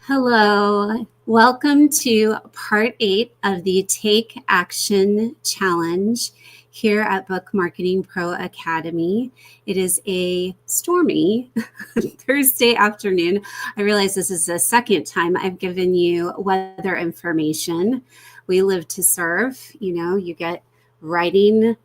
Hello, welcome to part 8 of the Take Action Challenge here at Book Marketing Pro Academy. It is a stormy Thursday afternoon. I realize this is the second time I've given you weather information. We live to serve, you get writing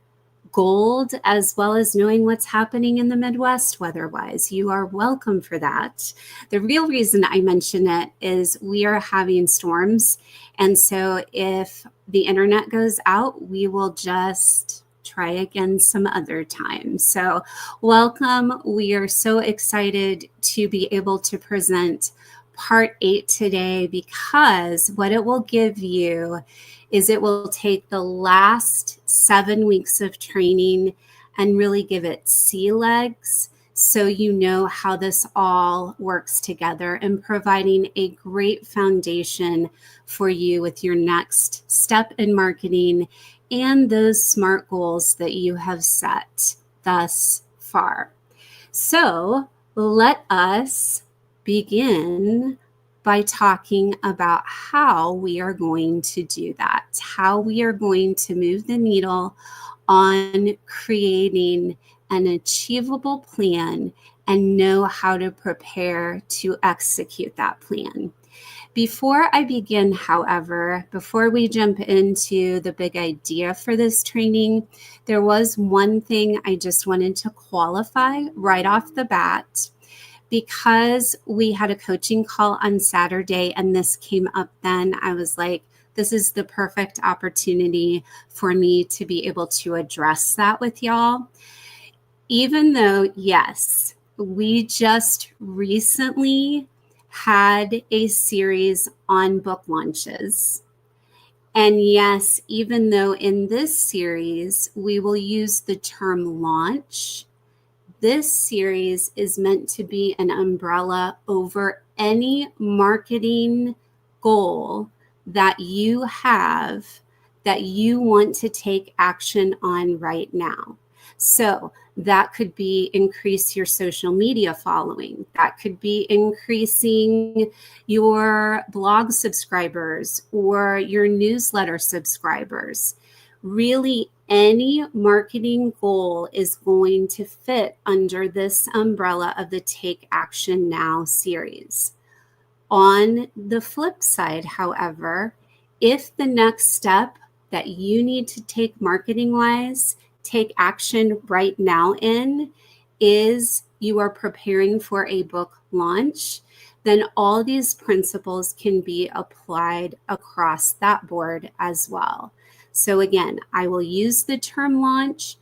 gold as well as knowing what's happening in the Midwest weather-wise. You are welcome for that. The real reason I mention it is we are having storms. And so if the internet goes out, we will just try again some other time. So welcome. We are so excited to be able to present part 8 today because what it will give you is it will take the last 7 weeks of training and really give it sea legs so you know how this all works together and providing a great foundation for you with your next step in marketing and those SMART goals that you have set thus far. So let us begin by talking about how we are going to do that, how we are going to move the needle on creating an achievable plan and know how to prepare to execute that plan. Before I begin, however, before we jump into the big idea for this training, there was one thing I just wanted to qualify right off the bat. Because we had a coaching call on Saturday and this came up then, I was like, this is the perfect opportunity for me to be able to address that with y'all. Even though, yes, we just recently had a series on book launches. And yes, even though in this series, we will use the term launch, this series is meant to be an umbrella over any marketing goal that you have that you want to take action on right now. So that could be increase your social media following. That could be increasing your blog subscribers or your newsletter subscribers. Really, any marketing goal is going to fit under this umbrella of the Take Action Now series. On the flip side, however, if the next step that you need to take marketing-wise, take action right now in, is you are preparing for a book launch, then all these principles can be applied across that board as well. So again, I will use the term launch,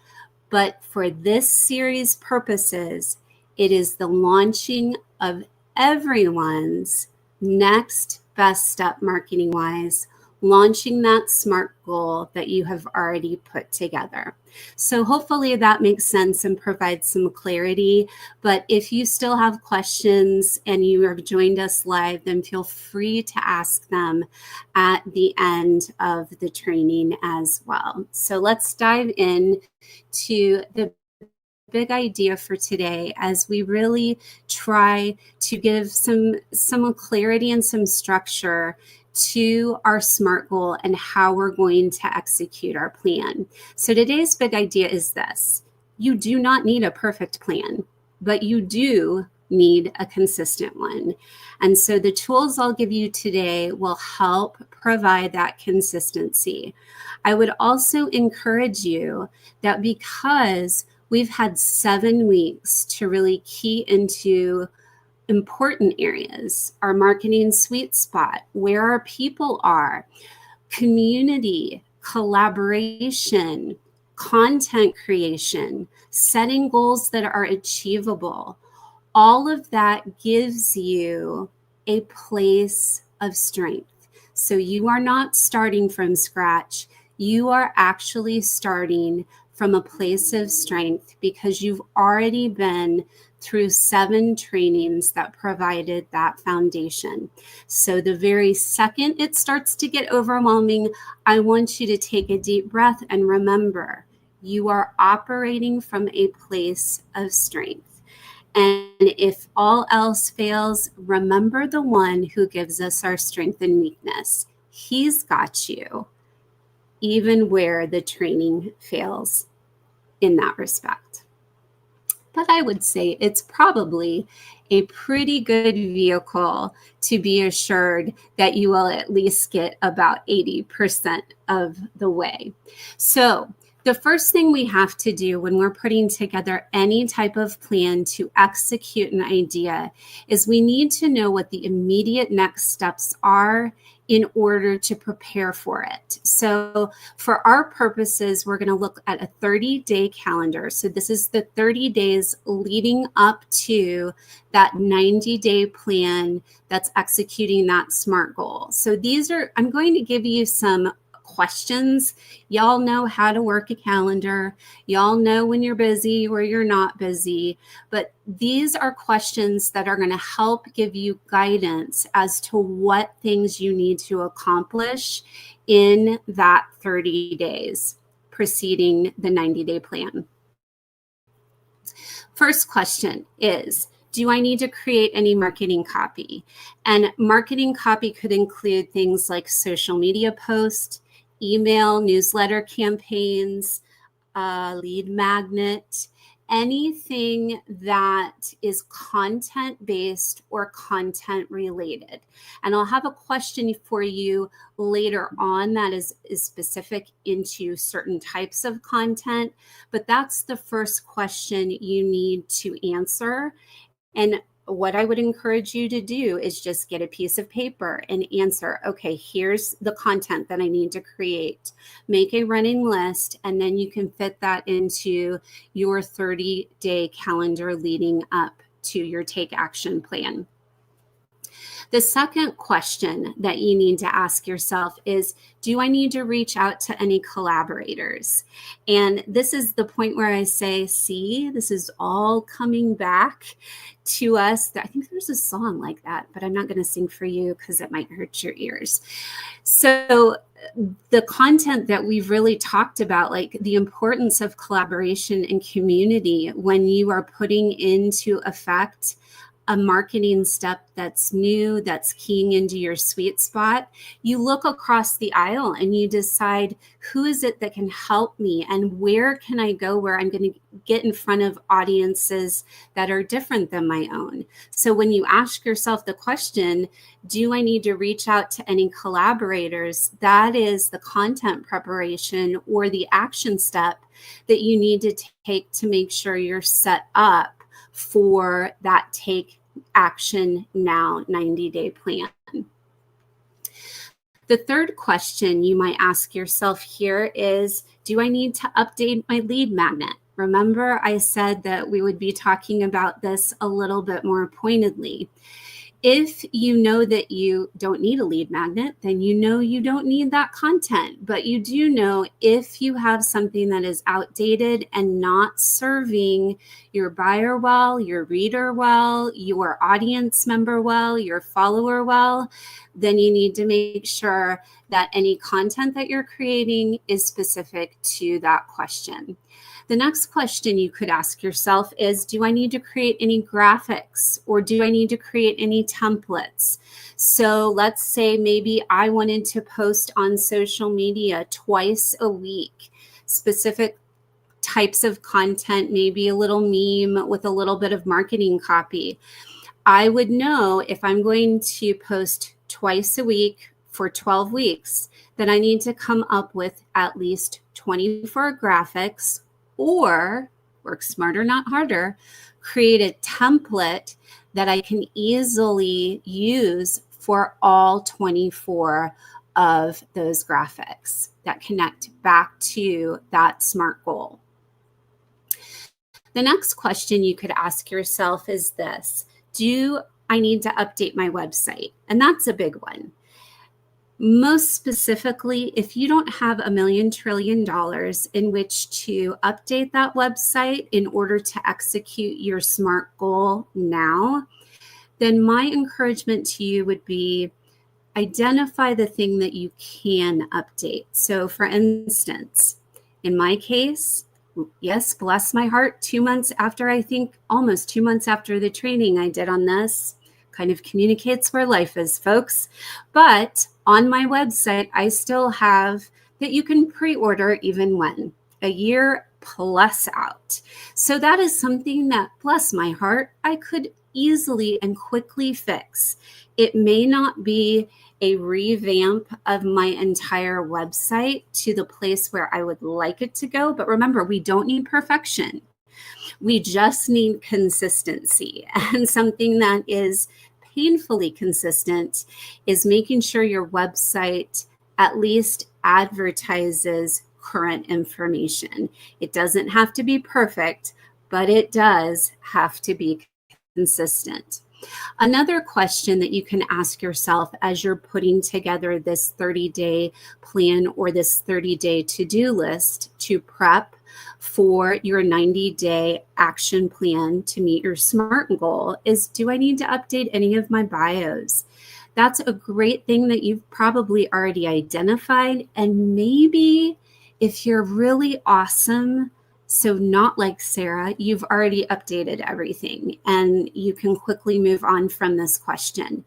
but for this series purposes, it is the launching of everyone's next best step marketing-wise, launching that SMART goal that you have already put together. So hopefully that makes sense and provides some clarity. But if you still have questions and you have joined us live, then feel free to ask them at the end of the training as well. So let's dive in to the big idea for today as we really try to give some clarity and some structure to our SMART goal and how we're going to execute our plan. So today's big idea is this: you do not need a perfect plan, but you do need a consistent one. And so the tools I'll give you today will help provide that consistency. I would also encourage you that because we've had 7 weeks to really key into important areas, our marketing sweet spot, where our people are, community, collaboration, content creation, setting goals that are achievable. All of that gives you a place of strength. So you are not starting from scratch. You are actually starting from a place of strength because you've already been through 7 trainings that provided that foundation. So the very second it starts to get overwhelming, I want you to take a deep breath and remember, you are operating from a place of strength. And if all else fails, remember the one who gives us our strength and weakness. He's got you, even where the training fails in that respect. But I would say it's probably a pretty good vehicle to be assured that you will at least get about 80% of the way. So the first thing we have to do when we're putting together any type of plan to execute an idea is we need to know what the immediate next steps are in order to prepare for it. So for our purposes, we're going to look at a 30-day calendar. So this is the 30 days leading up to that 90-day plan that's executing that SMART goal. So I'm going to give you some questions. Y'all know how to work a calendar. Y'all know when you're busy or you're not busy. But these are questions that are going to help give you guidance as to what things you need to accomplish in that 30 days preceding the 90-day plan. First question is, do I need to create any marketing copy? And marketing copy could include things like social media posts, email, newsletter campaigns, lead magnet, anything that is content-based or content-related. And I'll have a question for you later on that is specific into certain types of content, but that's the first question you need to answer. And what I would encourage you to do is just get a piece of paper and answer, okay, here's the content that I need to create. Make a running list, and then you can fit that into your 30-day calendar leading up to your Take Action plan. The second question that you need to ask yourself is, do I need to reach out to any collaborators? And this is the point where I say, see, this is all coming back to us. I think there's a song like that, but I'm not going to sing for you because it might hurt your ears. So the content that we've really talked about, like the importance of collaboration and community when you are putting into effect a marketing step that's new, that's keying into your sweet spot, you look across the aisle and you decide, who is it that can help me and where can I go where I'm going to get in front of audiences that are different than my own. So when you ask yourself the question, do I need to reach out to any collaborators? That is the content preparation or the action step that you need to take to make sure you're set up for that Take Action Now 90-day plan. The third question you might ask yourself here is, do I need to update my lead magnet? Remember, I said that we would be talking about this a little bit more pointedly. If you know that you don't need a lead magnet, then you know you don't need that content. But you do know if you have something that is outdated and not serving your buyer well, your reader well, your audience member well, your follower well, then you need to make sure that any content that you're creating is specific to that question. The next question you could ask yourself is, do I need to create any graphics or do I need to create any templates? So let's say maybe I wanted to post on social media twice a week, specific types of content, maybe a little meme with a little bit of marketing copy. I would know if I'm going to post twice a week for 12 weeks, then I need to come up with at least 24 graphics, or work smarter, not harder, create a template that I can easily use for all 24 of those graphics that connect back to that SMART goal. The next question you could ask yourself is this: do I need to update my website? And that's a big one. Most specifically, if you don't have $1 million trillion in which to update that website in order to execute your SMART goal now, then my encouragement to you would be identify the thing that you can update. So for instance, in my case, yes, bless my heart, 2 months after, I think almost 2 months after the training I did on this, kind of communicates where life is, folks. But on my website, I still have that you can pre-order even when a year plus out. So that is something that, bless my heart, I could easily and quickly fix. It may not be a revamp of my entire website to the place where I would like it to go. But remember, we don't need perfection. We just need consistency. And something that is painfully consistent is making sure your website at least advertises current information. It doesn't have to be perfect, but it does have to be consistent. Another question that you can ask yourself as you're putting together this 30-day plan or this 30-day to-do list to prep for your 90-day action plan to meet your SMART goal is, do I need to update any of my bios? That's a great thing that you've probably already identified. And maybe if you're really awesome, so not like Sarah, you've already updated everything and you can quickly move on from this question.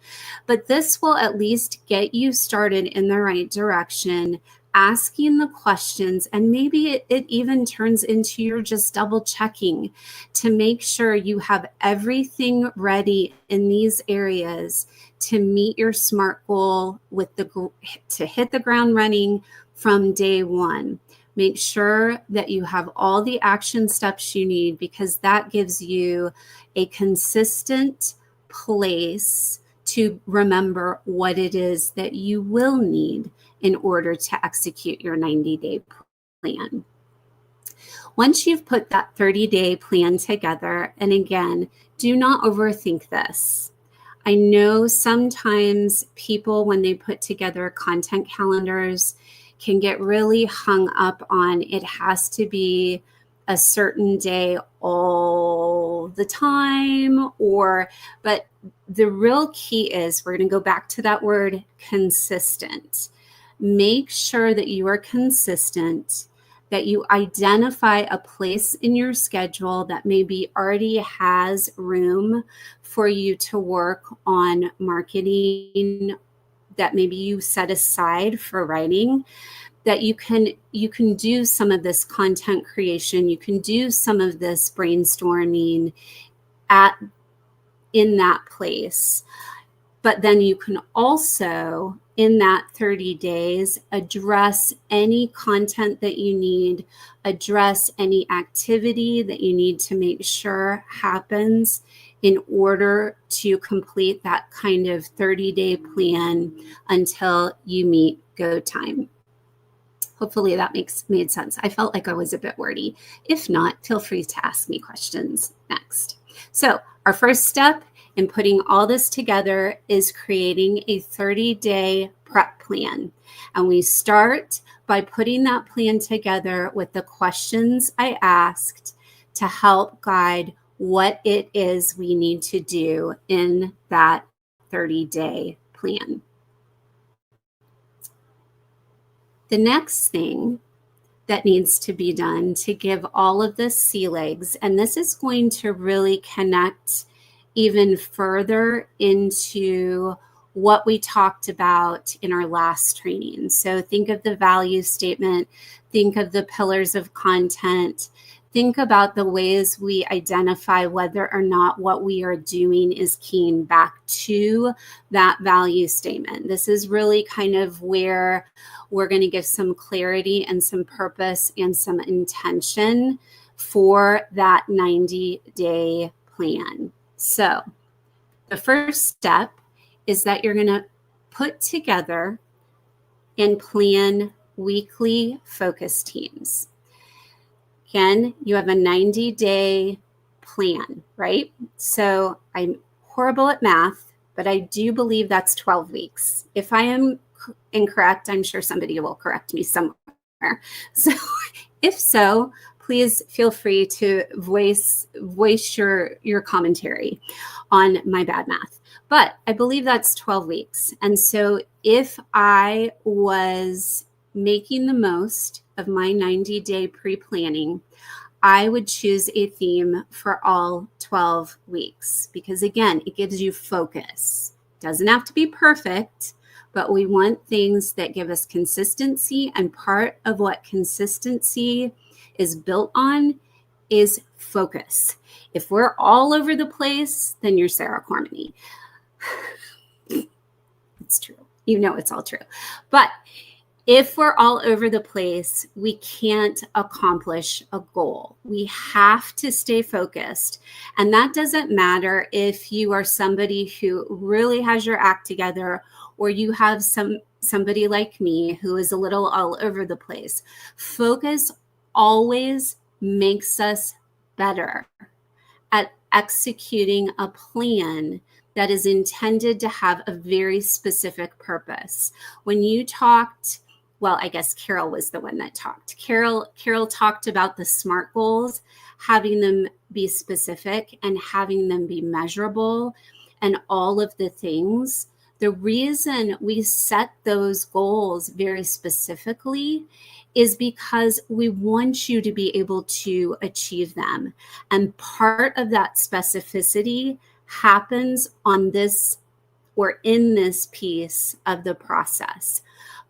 But this will at least get you started in the right direction, asking the questions, and maybe it even turns into you're just double checking to make sure you have everything ready in these areas to meet your SMART goal to hit the ground running from day one. Make sure that you have all the action steps you need, because that gives you a consistent place to remember what it is that you will need in order to execute your 90-day plan. Once you've put that 30-day plan together, and again, do not overthink this. I know sometimes people, when they put together content calendars, can get really hung up on it has to be a certain day all the time, but the real key is, we're going to go back to that word consistent. Make sure that you are consistent, that you identify a place in your schedule that maybe already has room for you to work on marketing, that maybe you set aside for writing, that you can do some of this content creation, you can do some of this brainstorming in that place. But then you can also, in that 30 days, address any content that you need, address any activity that you need to make sure happens in order to complete that kind of 30-day plan until you meet go time. Hopefully that made sense. I felt like I was a bit wordy. If not, feel free to ask me questions next. So our first step in putting all this together is creating a 30-day prep plan. And we start by putting that plan together with the questions I asked to help guide what it is we need to do in that 30-day plan. The next thing that needs to be done to give all of this sea legs, and this is going to really connect even further into what we talked about in our last training. So think of the value statement, think of the pillars of content, think about the ways we identify whether or not what we are doing is keying back to that value statement. This is really kind of where we're going to give some clarity and some purpose and some intention for that 90-day plan. So the first step is that you're going to put together and plan weekly focus teams. Again, you have a 90-day plan, right? So I'm horrible at math, but I do believe that's 12 weeks. If I am incorrect, I'm sure somebody will correct me somewhere. So if so, please feel free to voice your commentary on my bad math. But I believe that's 12 weeks. And so if I was making the most of my 90-day pre-planning, I would choose a theme for all 12 weeks because, again, it gives you focus. Doesn't have to be perfect, but we want things that give us consistency, and part of what consistency is built on is focus. If we're all over the place, then you're Sarah Cormany. It's true. You know it's all true. But if we're all over the place, we can't accomplish a goal. We have to stay focused. And that doesn't matter if you are somebody who really has your act together, or you have somebody like me who is a little all over the place. Focus always makes us better at executing a plan that is intended to have a very specific purpose. When you talked, well, I guess Carol was the one that talked. Carol talked about the SMART goals, having them be specific and having them be measurable and all of the things. The reason we set those goals very specifically is because we want you to be able to achieve them. And part of that specificity happens on this or in this piece of the process.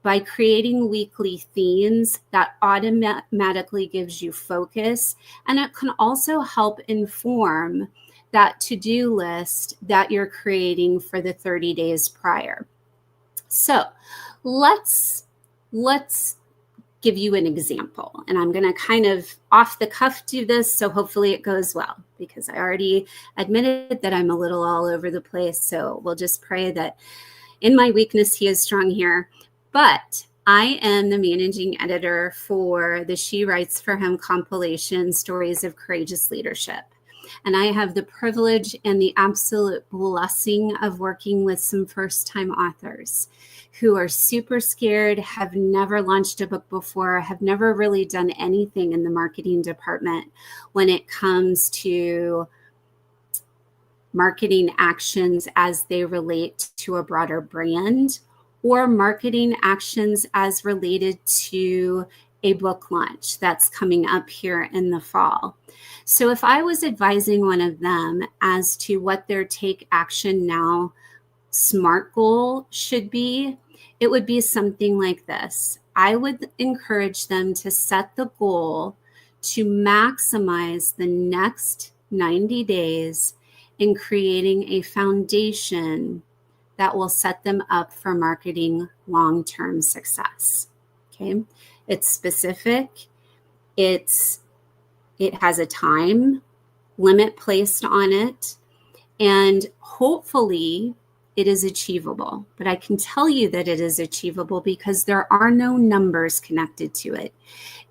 By creating weekly themes, that automatically gives you focus, and it can also help inform that to-do list that you're creating for the 30 days prior. So let's give you an example, and I'm going to kind of off the cuff do this, so hopefully it goes well, because I already admitted that I'm a little all over the place. So we'll just pray that in my weakness, he is strong here. But I am the managing editor for the She Writes for Him compilation, Stories of Courageous Leadership. And I have the privilege and the absolute blessing of working with some first-time authors who are super scared, have never launched a book before, have never really done anything in the marketing department when it comes to marketing actions as they relate to a broader brand, or marketing actions as related to a book launch that's coming up here in the fall. So if I was advising one of them as to what their Take Action Now SMART goal should be, it would be something like this. I would encourage them to set the goal to maximize the next 90 days in creating a foundation that will set them up for marketing long-term success. Okay, it's specific. It has a time limit placed on it, and hopefully it is achievable. But I can tell you that it is achievable because there are no numbers connected to it.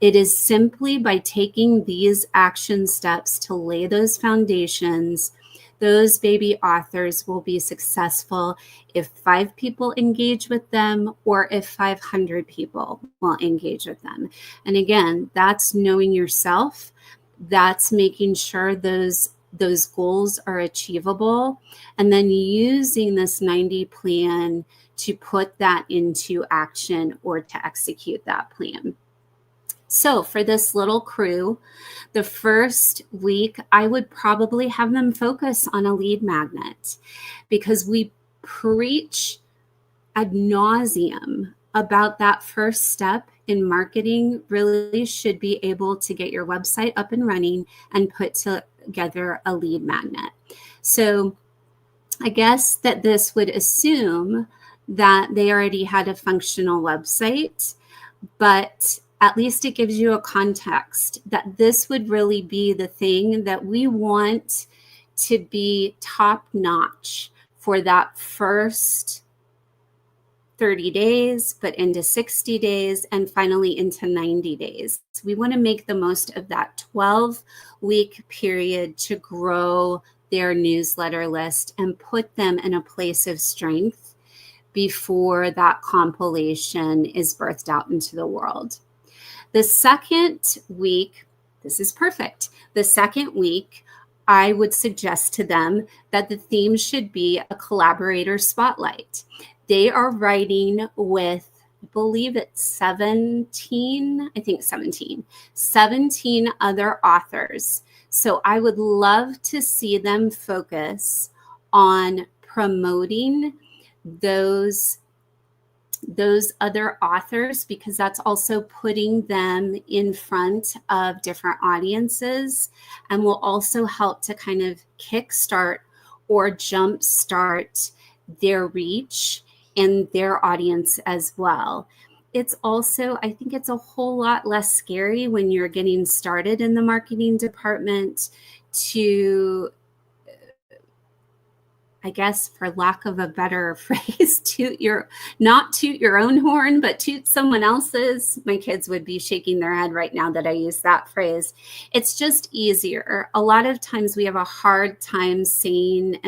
It is simply by taking these action steps to lay those foundations. Those baby authors will be successful if 5 people engage with them, or if 500 people will engage with them. And again, that's knowing yourself. That's making sure those goals are achievable, and then using this 90 plan to put that into action or to execute that plan. So for this little crew, the first week, I would probably have them focus on a lead magnet, because we preach ad nauseum about that first step in marketing really should be able to get your website up and running and put together a lead magnet. So I guess that this would assume that they already had a functional website, but at least it gives you a context that this would really be the thing that we want to be top notch for that first 30 days, but into 60 days, and finally into 90 days. So we want to make the most of that 12-week period to grow their newsletter list and put them in a place of strength before that compilation is birthed out into the world. The second week, this is perfect. The second week, I would suggest to them that the theme should be a collaborator spotlight. They are writing with believe it's 17, I think 17 other authors. So I would love to see them focus on promoting those other authors, because that's also putting them in front of different audiences and will also help to kind of kickstart or jumpstart their reach and their audience as well. It's also, I think it's a whole lot less scary when you're getting started in the marketing department to, I guess, for lack of a better phrase, not toot your own horn, but toot someone else's. My kids would be shaking their head right now that I use that phrase. It's just easier. A lot of times we have a hard time saying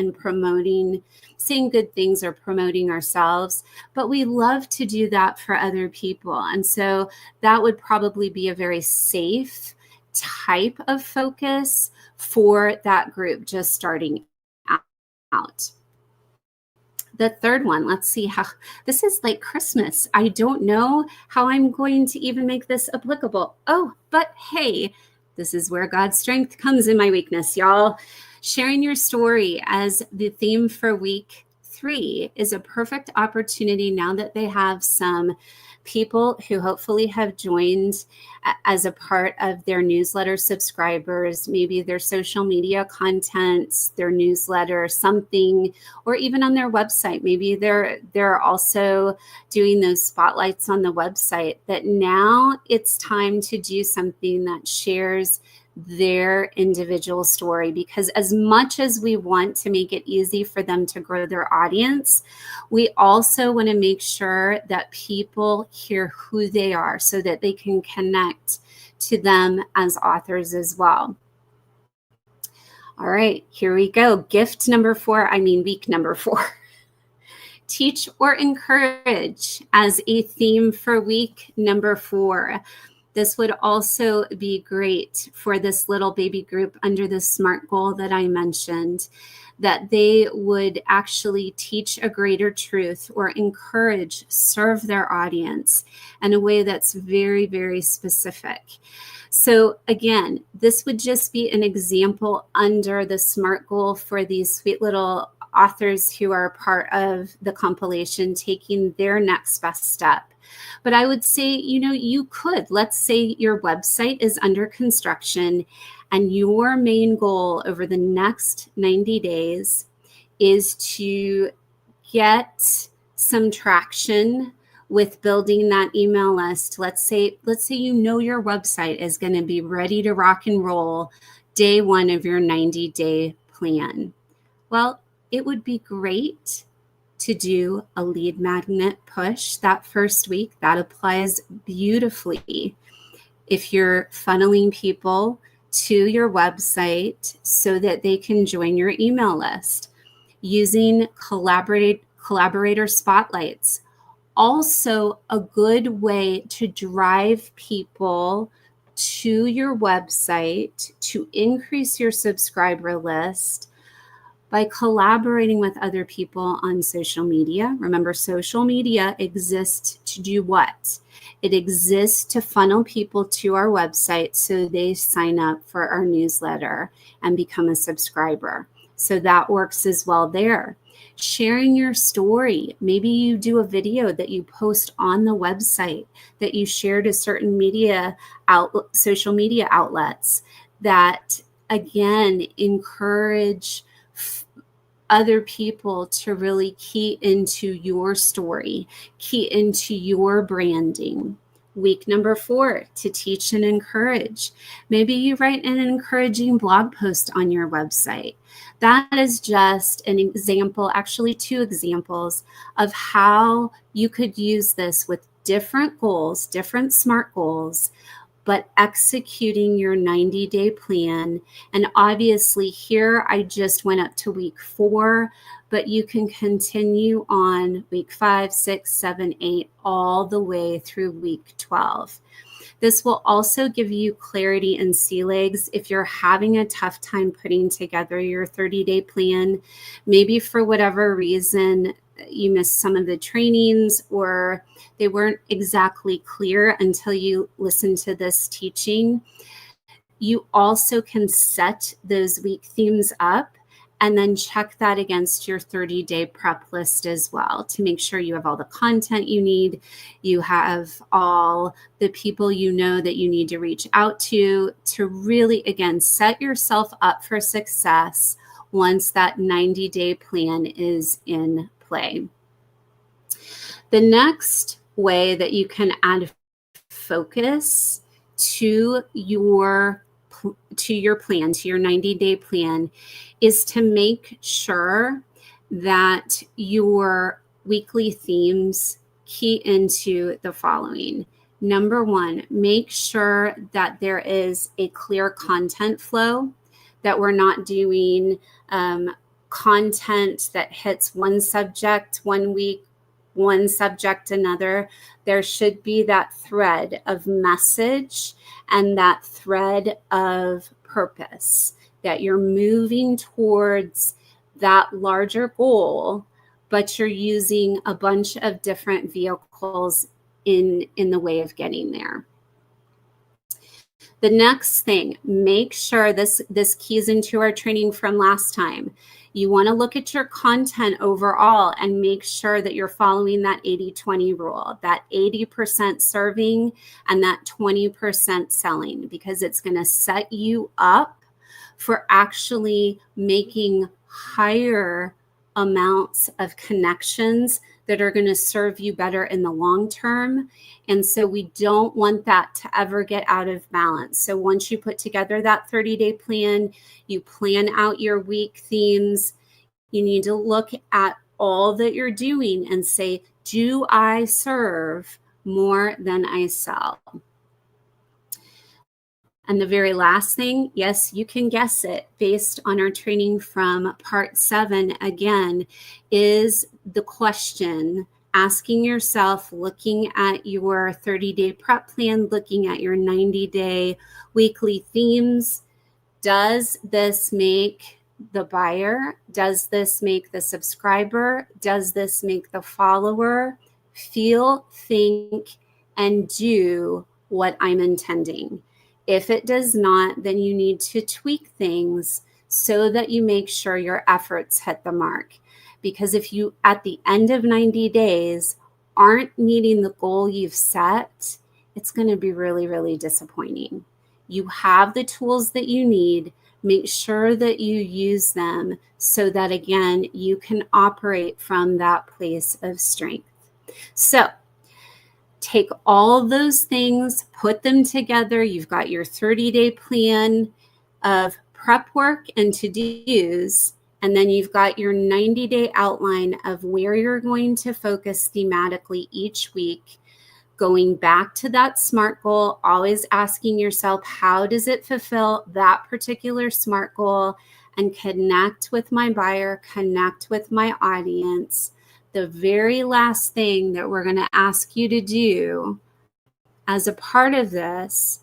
good things or promoting ourselves, but we love to do that for other people. And so that would probably be a very safe type of focus for that group just starting out. The third one, let's see how this is like Christmas. I don't know how I'm going to even make this applicable. Oh, but hey, this is where God's strength comes in my weakness, y'all. Sharing your story as the theme for week 3 is a perfect opportunity now that they have some people who hopefully have joined as a part of their newsletter subscribers, maybe their social media content, their newsletter, something, or even on their website. Maybe they're also doing those spotlights on the website, that now it's time to do something that shares their individual story. Because as much as we want to make it easy for them to grow their audience, we also want to make sure that people hear who they are so that they can connect to them as authors as well. All right, here we go. Week number 4. Teach or encourage as a theme for week number 4. This would also be great for this little baby group under the SMART goal that I mentioned, that they would actually teach a greater truth or encourage, serve their audience in a way that's very, very specific. So again, this would just be an example under the SMART goal for these sweet little authors who are part of the compilation, taking their next best step. But I would say, you could, let's say your website is under construction and your main goal over the next 90 days is to get some traction with building that email list. Let's say your website is going to be ready to rock and roll day 1 of your 90-day plan. Well, it would be great to do a lead magnet push that first week. That applies beautifully if you're funneling people to your website so that they can join your email list. Using collaborator spotlights, also a good way to drive people to your website to increase your subscriber list by collaborating with other people on social media. Remember, social media exists to do what? It exists to funnel people to our website so they sign up for our newsletter and become a subscriber. So that works as well there. Sharing your story. Maybe you do a video that you post on the website that you share to certain social media outlets that, again, encourage other people to really key into your story, key into your branding. Week number 4, to teach and encourage. Maybe you write an encouraging blog post on your website. That is just an example, actually 2 examples of how you could use this with different goals, different SMART goals, but executing your 90-day plan. And obviously here I just went up to week 4, but you can continue on week 5, 6, 7, 8, all the way through week 12. This will also give you clarity and sea legs if you're having a tough time putting together your 30-day plan. Maybe for whatever reason, you missed some of the trainings, or they weren't exactly clear until you listen to this teaching, you also can set those week themes up and then check that against your 30-day prep list as well to make sure you have all the content you need. You have all the people you know that you need to reach out to really, again, set yourself up for success once that 90-day plan is in play. The next way that you can add focus to your plan, to your 90-day plan, is to make sure that your weekly themes key into the following. Number one, make sure that there is a clear content flow, that we're not doing content that hits one subject one week, one subject another. There should be that thread of message and that thread of purpose, that you're moving towards that larger goal, but you're using a bunch of different vehicles in the way of getting there. The next thing, make sure this keys into our training from last time. You want to look at your content overall and make sure that you're following that 80-20 rule, that 80% serving and that 20% selling, because it's going to set you up for actually making higher amounts of connections that are going to serve you better in the long term. And so we don't want that to ever get out of balance. So once you put together that 30-day plan, you plan out your week themes, you need to look at all that you're doing and say, do I serve more than I sell? And the very last thing, yes, you can guess it based on our training from part 7, again, is the question, asking yourself, looking at your 30-day prep plan, looking at your 90-day weekly themes, does this make the buyer, does this make the subscriber, does this make the follower feel, think, and do what I'm intending? If it does not, then you need to tweak things so that you make sure your efforts hit the mark. Because if you, at the end of 90 days, aren't meeting the goal you've set, it's going to be really, really disappointing. You have the tools that you need. Make sure that you use them so that, again, you can operate from that place of strength. So, take all of those things, put them together. You've got your 30-day plan of prep work and to-dos, and then you've got your 90-day outline of where you're going to focus thematically each week, going back to that SMART goal, always asking yourself, how does it fulfill that particular SMART goal, and connect with my buyer, connect with my audience. The very last thing that we're going to ask you to do as a part of this,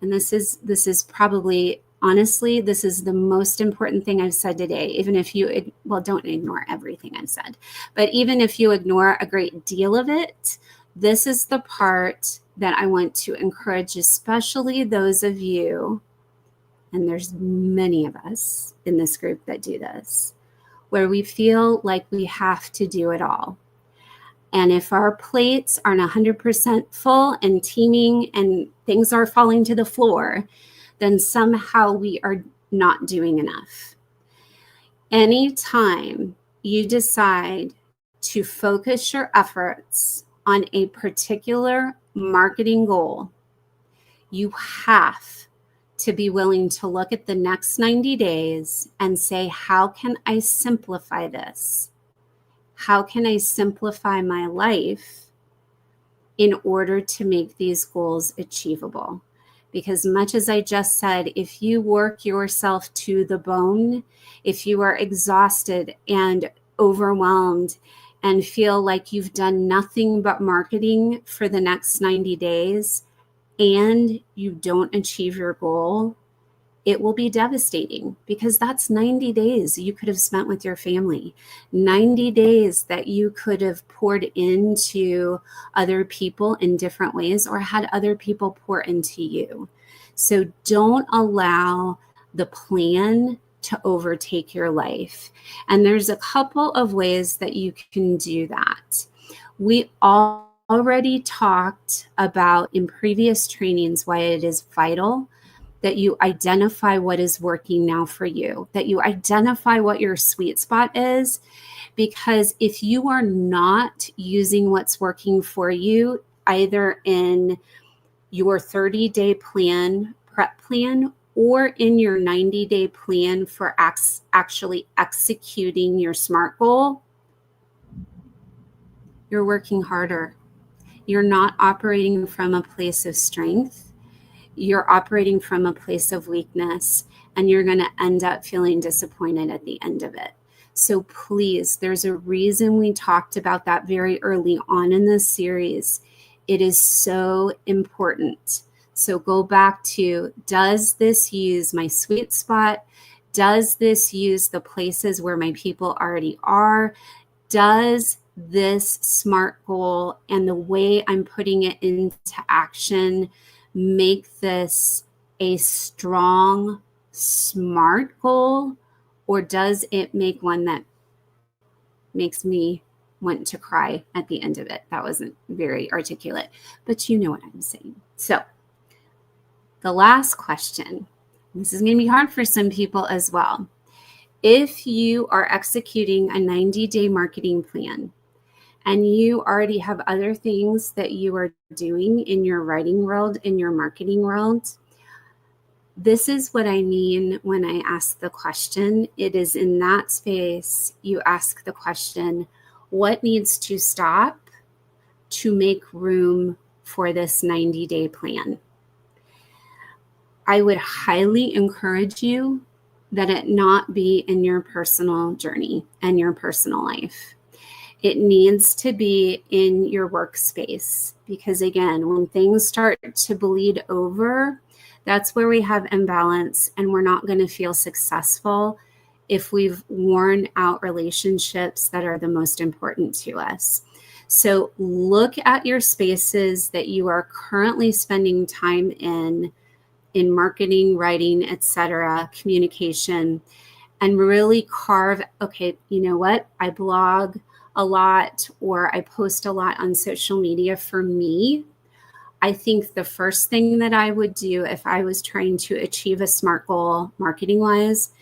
and this is probably, honestly, this is the most important thing I've said today, even if you, well, don't ignore everything I've said, but even if you ignore a great deal of it, this is the part that I want to encourage, especially those of you, and there's many of us in this group that do this, where we feel like we have to do it all. And if our plates aren't 100% full and teeming and things are falling to the floor, then somehow we are not doing enough. Anytime you decide to focus your efforts on a particular marketing goal, you have to be willing to look at the next 90 days and say, how can I simplify this? How can I simplify my life in order to make these goals achievable? Because much as I just said, if you work yourself to the bone, if you are exhausted and overwhelmed and feel like you've done nothing but marketing for the next 90 days and you don't achieve your goal, it will be devastating because that's 90 days you could have spent with your family, 90 days that you could have poured into other people in different ways or had other people pour into you. So don't allow the plan to overtake your life. And there's a couple of ways that you can do that. We already talked about in previous trainings why it is vital that you identify what is working now for you, that you identify what your sweet spot is, because if you are not using what's working for you, either in your 30-day plan, prep plan, or in your 90-day plan for actually executing your SMART goal, you're working harder. You're not operating from a place of strength. You're operating from a place of weakness, and you're going to end up feeling disappointed at the end of it. So please, there's a reason we talked about that very early on in this series. It is so important. So go back to, does this use my sweet spot? Does this use the places where my people already are? Does this SMART goal and the way I'm putting it into action make this a strong, SMART goal, or does it make one that makes me want to cry at the end of it? That wasn't very articulate, but you know what I'm saying. So the last question, this is going to be hard for some people as well. If you are executing a 90-day marketing plan and you already have other things that you are doing in your writing world, in your marketing world, this is what I mean when I ask the question. It is in that space you ask the question, what needs to stop to make room for this 90-day plan? I would highly encourage you that it not be in your personal journey and your personal life. It needs to be in your workspace, because again, when things start to bleed over, that's where we have imbalance, and we're not going to feel successful if we've worn out relationships that are the most important to us. So look at your spaces that you are currently spending time in marketing, writing, etc., communication, and really carve, okay, you know what? I blog a lot or I post a lot on social media. For me, I think the first thing that I would do if I was trying to achieve a SMART goal marketing wise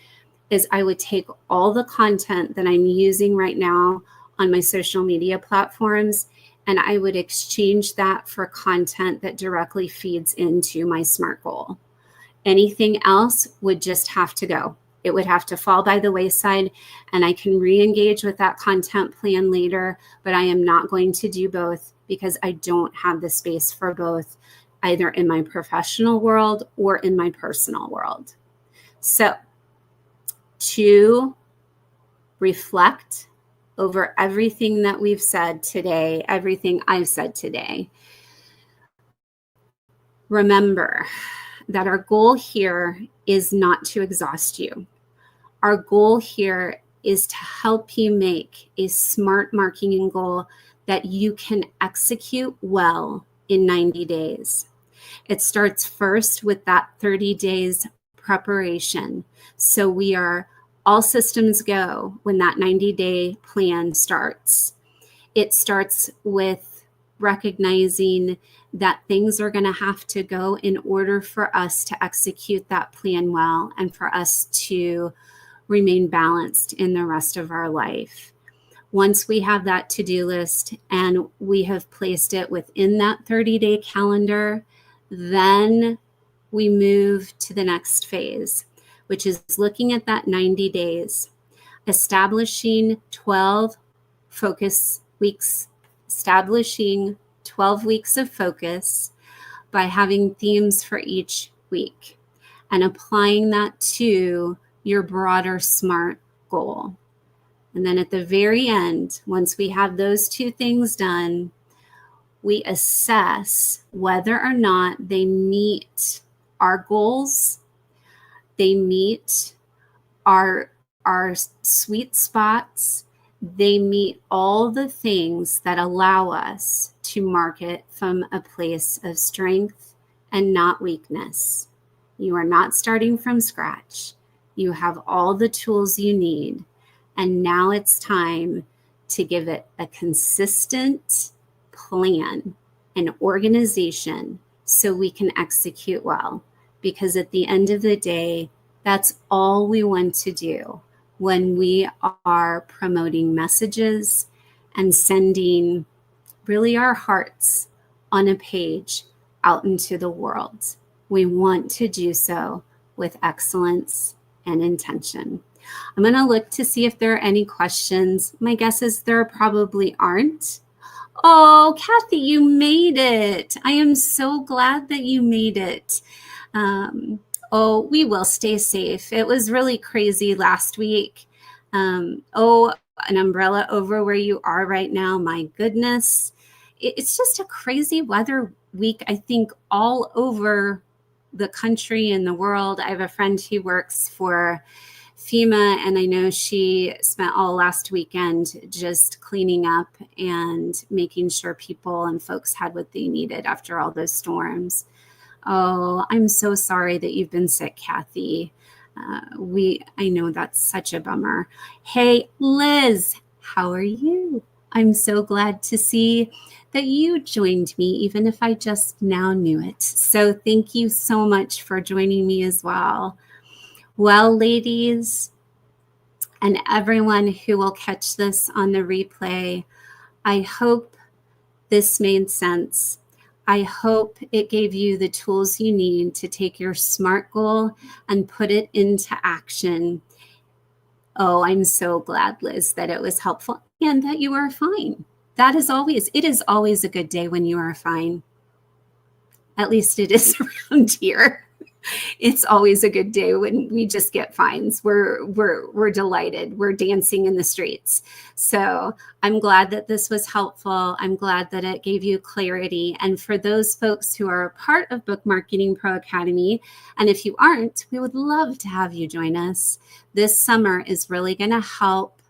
is I would take all the content that I'm using right now on my social media platforms and I would exchange that for content that directly feeds into my SMART goal. Anything else would just have to go. It would have to fall by the wayside, and I can re-engage with that content plan later, but I am not going to do both because I don't have the space for both, either in my professional world or in my personal world. So to reflect over everything that we've said today, everything I've said today, remember that our goal here is not to exhaust you. Our goal here is to help you make a SMART marketing goal that you can execute well in 90 days. It starts first with that 30 days preparation. So we are all systems go when that 90-day plan starts. It starts with recognizing that things are going to have to go in order for us to execute that plan well and for us to remain balanced in the rest of our life. Once we have that to-do list and we have placed it within that 30-day calendar, then we move to the next phase, which is looking at that 90 days, establishing 12 focus weeks, establishing 12 weeks of focus by having themes for each week and applying that to your broader SMART goal. And then at the very end, once we have those two things done, we assess whether or not they meet our goals They meet our sweet spots. They meet all the things that allow us to market from a place of strength and not weakness. You are not starting from scratch. You have all the tools you need. And now it's time to give it a consistent plan and organization so we can execute well. Because at the end of the day, that's all we want to do when we are promoting messages and sending really our hearts on a page out into the world. We want to do so with excellence and intention. I'm going to look to see if there are any questions. My guess is there probably aren't. Oh, Kathy, you made it. I am so glad that you made it. Oh, we will stay safe. It was really crazy last week. Oh, an umbrella over where you are right now. My goodness. It's just a crazy weather week, I think, all over the country and the world. I have a friend who works for FEMA, and I know she spent all last weekend just cleaning up and making sure people and folks had what they needed after all those storms. Oh, I'm so sorry that you've been sick, Kathy. I know that's such a bummer. Hey, Liz, how are you? I'm so glad to see that you joined me, even if I just now knew it. So thank you so much for joining me as well. Well, ladies, and everyone who will catch this on the replay, I hope this made sense. I hope it gave you the tools you need to take your SMART goal and put it into action. Oh, I'm so glad, Liz, that it was helpful and that you are fine. It is always a good day when you are fine. At least it is around here. It's always a good day when we just get fines. We're delighted. We're dancing in the streets. So I'm glad that this was helpful. I'm glad that it gave you clarity. And for those folks who are a part of Book Marketing Pro Academy, and if you aren't, we would love to have you join us. This summer is really going to help.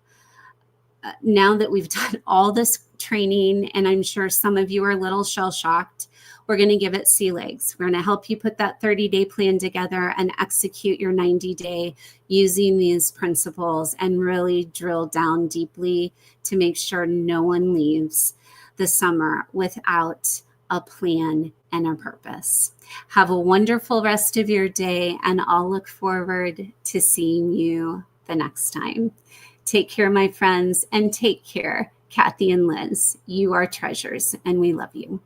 Now that we've done all this training, and I'm sure some of you are a little shell-shocked, we're going to give it sea legs. We're going to help you put that 30-day plan together and execute your 90-day using these principles and really drill down deeply to make sure no one leaves the summer without a plan and a purpose. Have a wonderful rest of your day, and I'll look forward to seeing you the next time. Take care, my friends, and take care, Kathy and Liz. You are treasures, and we love you.